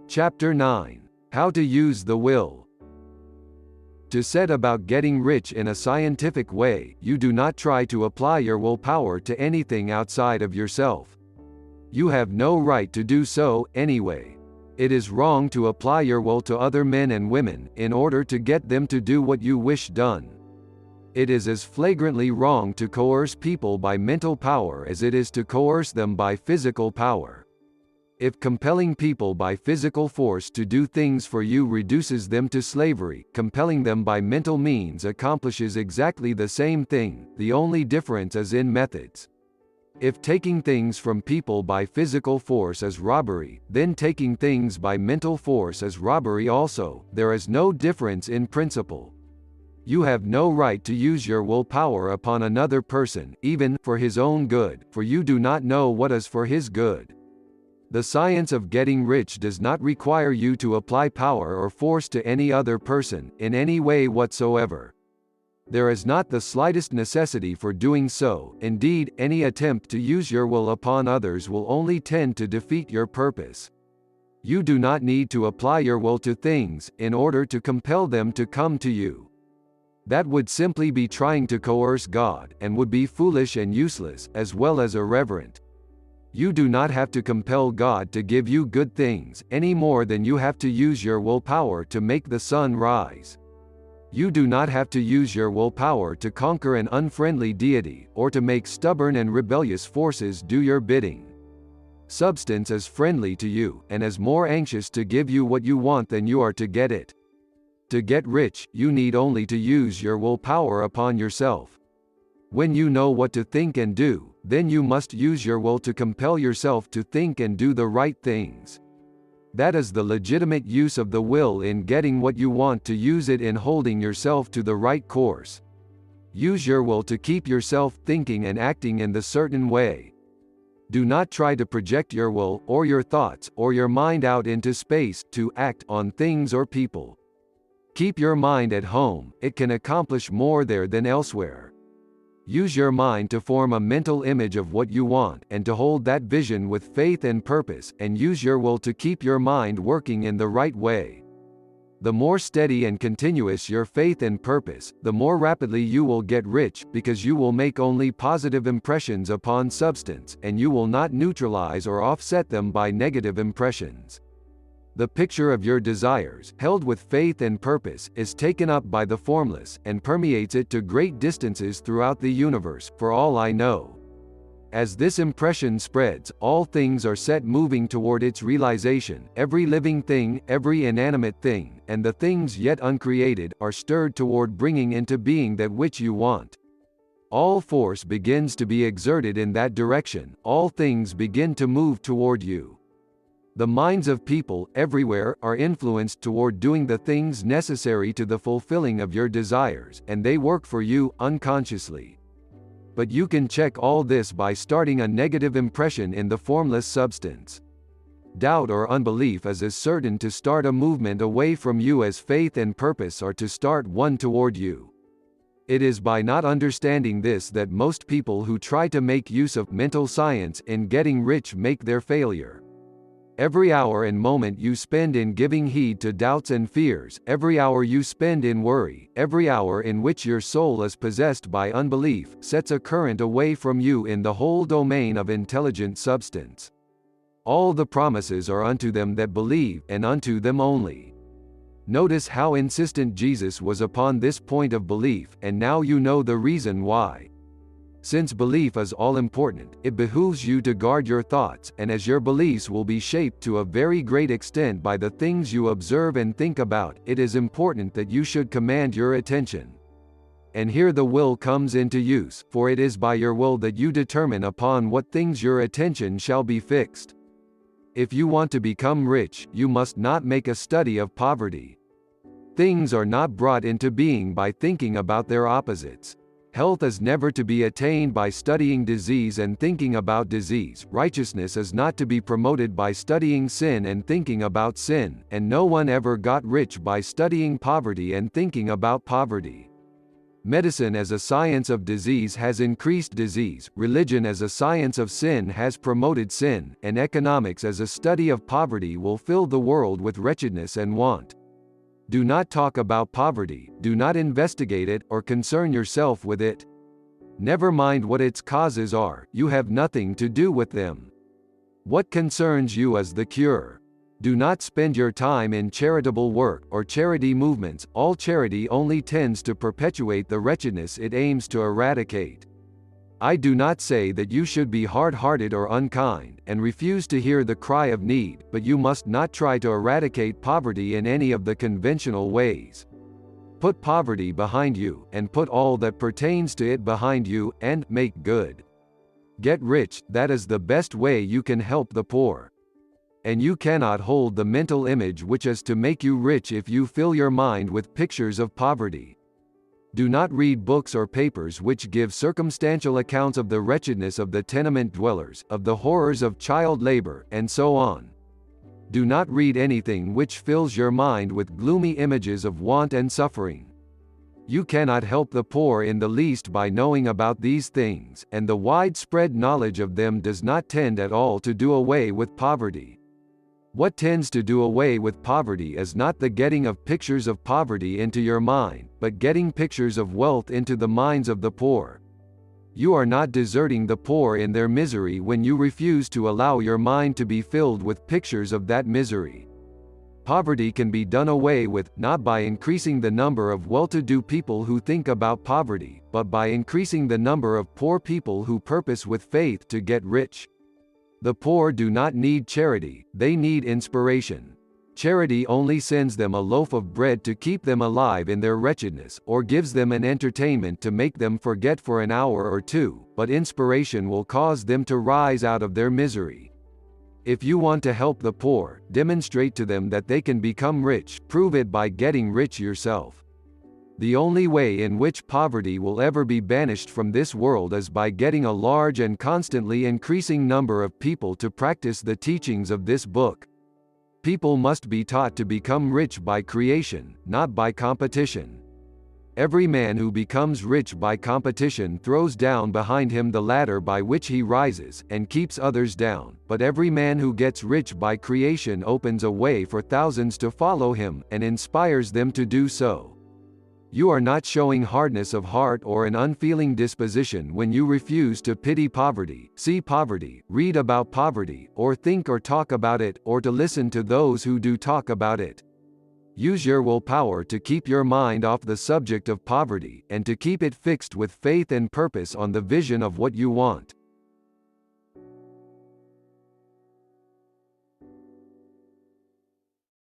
Chapter 9. How to use the will. To set about getting rich in a scientific way, you do not try to apply your willpower to anything outside of yourself. You have no right to do so, anyway. It is wrong to apply your will to other men and women, in order to get them to do what you wish done. It is as flagrantly wrong to coerce people by mental power as it is to coerce them by physical power. If compelling people by physical force to do things for you reduces them to slavery, compelling them by mental means accomplishes exactly the same thing, the only difference is in methods. If taking things from people by physical force is robbery, then taking things by mental force is robbery also. There is no difference in principle. You have no right to use your willpower upon another person, even for his own good, for you do not know what is for his good. The science of getting rich does not require you to apply power or force to any other person, in any way whatsoever. There is not the slightest necessity for doing so. Indeed, any attempt to use your will upon others will only tend to defeat your purpose. You do not need to apply your will to things, in order to compel them to come to you. That would simply be trying to coerce God, and would be foolish and useless, as well as irreverent. You do not have to compel God to give you good things, any more than you have to use your willpower to make the sun rise. You do not have to use your willpower to conquer an unfriendly deity, or to make stubborn and rebellious forces do your bidding. Substance is friendly to you, and is more anxious to give you what you want than you are to get it. To get rich, you need only to use your willpower upon yourself. When you know what to think and do, then you must use your will to compel yourself to think and do the right things. That is the legitimate use of the will in getting what you want, to use it in holding yourself to the right course. Use your will to keep yourself thinking and acting in the certain way. Do not try to project your will, or your thoughts, or your mind out into space, to act on things or people. Keep your mind at home, it can accomplish more there than elsewhere. Use your mind to form a mental image of what you want, and to hold that vision with faith and purpose, and use your will to keep your mind working in the right way. The more steady and continuous your faith and purpose, the more rapidly you will get rich, because you will make only positive impressions upon substance, and you will not neutralize or offset them by negative impressions. The picture of your desires, held with faith and purpose, is taken up by the formless, and permeates it to great distances throughout the universe, for all I know. As this impression spreads, all things are set moving toward its realization. Every living thing, every inanimate thing, and the things yet uncreated, are stirred toward bringing into being that which you want. All force begins to be exerted in that direction, all things begin to move toward you. The minds of people, everywhere, are influenced toward doing the things necessary to the fulfilling of your desires, and they work for you, unconsciously. But you can check all this by starting a negative impression in the formless substance. Doubt or unbelief is as certain to start a movement away from you as faith and purpose are to start one toward you. It is by not understanding this that most people who try to make use of mental science in getting rich make their failure. Every hour and moment you spend in giving heed to doubts and fears, every hour you spend in worry, every hour in which your soul is possessed by unbelief, sets a current away from you in the whole domain of intelligent substance. All the promises are unto them that believe, and unto them only. Notice how insistent Jesus was upon this point of belief, and now you know the reason why. Since belief is all-important, it behooves you to guard your thoughts, and as your beliefs will be shaped to a very great extent by the things you observe and think about, it is important that you should command your attention. And here the will comes into use, for it is by your will that you determine upon what things your attention shall be fixed. If you want to become rich, you must not make a study of poverty. Things are not brought into being by thinking about their opposites. Health is never to be attained by studying disease and thinking about disease. Righteousness is not to be promoted by studying sin and thinking about sin, and no one ever got rich by studying poverty and thinking about poverty. Medicine as a science of disease has increased disease, religion as a science of sin has promoted sin, and economics as a study of poverty will fill the world with wretchedness and want. Do not talk about poverty, do not investigate it, or concern yourself with it. Never mind what its causes are, you have nothing to do with them. What concerns you is the cure. Do not spend your time in charitable work or charity movements, all charity only tends to perpetuate the wretchedness it aims to eradicate. I do not say that you should be hard-hearted or unkind, and refuse to hear the cry of need, but you must not try to eradicate poverty in any of the conventional ways. Put poverty behind you, and put all that pertains to it behind you, and make good. Get rich, that is the best way you can help the poor. And you cannot hold the mental image which is to make you rich if you fill your mind with pictures of poverty. Do not read books or papers which give circumstantial accounts of the wretchedness of the tenement dwellers, of the horrors of child labor, and so on. Do not read anything which fills your mind with gloomy images of want and suffering. You cannot help the poor in the least by knowing about these things, and the widespread knowledge of them does not tend at all to do away with poverty. What tends to do away with poverty is not the getting of pictures of poverty into your mind, but getting pictures of wealth into the minds of the poor. You are not deserting the poor in their misery when you refuse to allow your mind to be filled with pictures of that misery. Poverty can be done away with, not by increasing the number of well-to-do people who think about poverty, but by increasing the number of poor people who purpose with faith to get rich. The poor do not need charity, they need inspiration. Charity only sends them a loaf of bread to keep them alive in their wretchedness, or gives them an entertainment to make them forget for an hour or two, but inspiration will cause them to rise out of their misery. If you want to help the poor, demonstrate to them that they can become rich, prove it by getting rich yourself. The only way in which poverty will ever be banished from this world is by getting a large and constantly increasing number of people to practice the teachings of this book. People must be taught to become rich by creation, not by competition. Every man who becomes rich by competition throws down behind him the ladder by which he rises, and keeps others down, but every man who gets rich by creation opens a way for thousands to follow him, and inspires them to do so. You are not showing hardness of heart or an unfeeling disposition when you refuse to pity poverty, see poverty, read about poverty, or think or talk about it, or to listen to those who do talk about it. Use your willpower to keep your mind off the subject of poverty, and to keep it fixed with faith and purpose on the vision of what you want.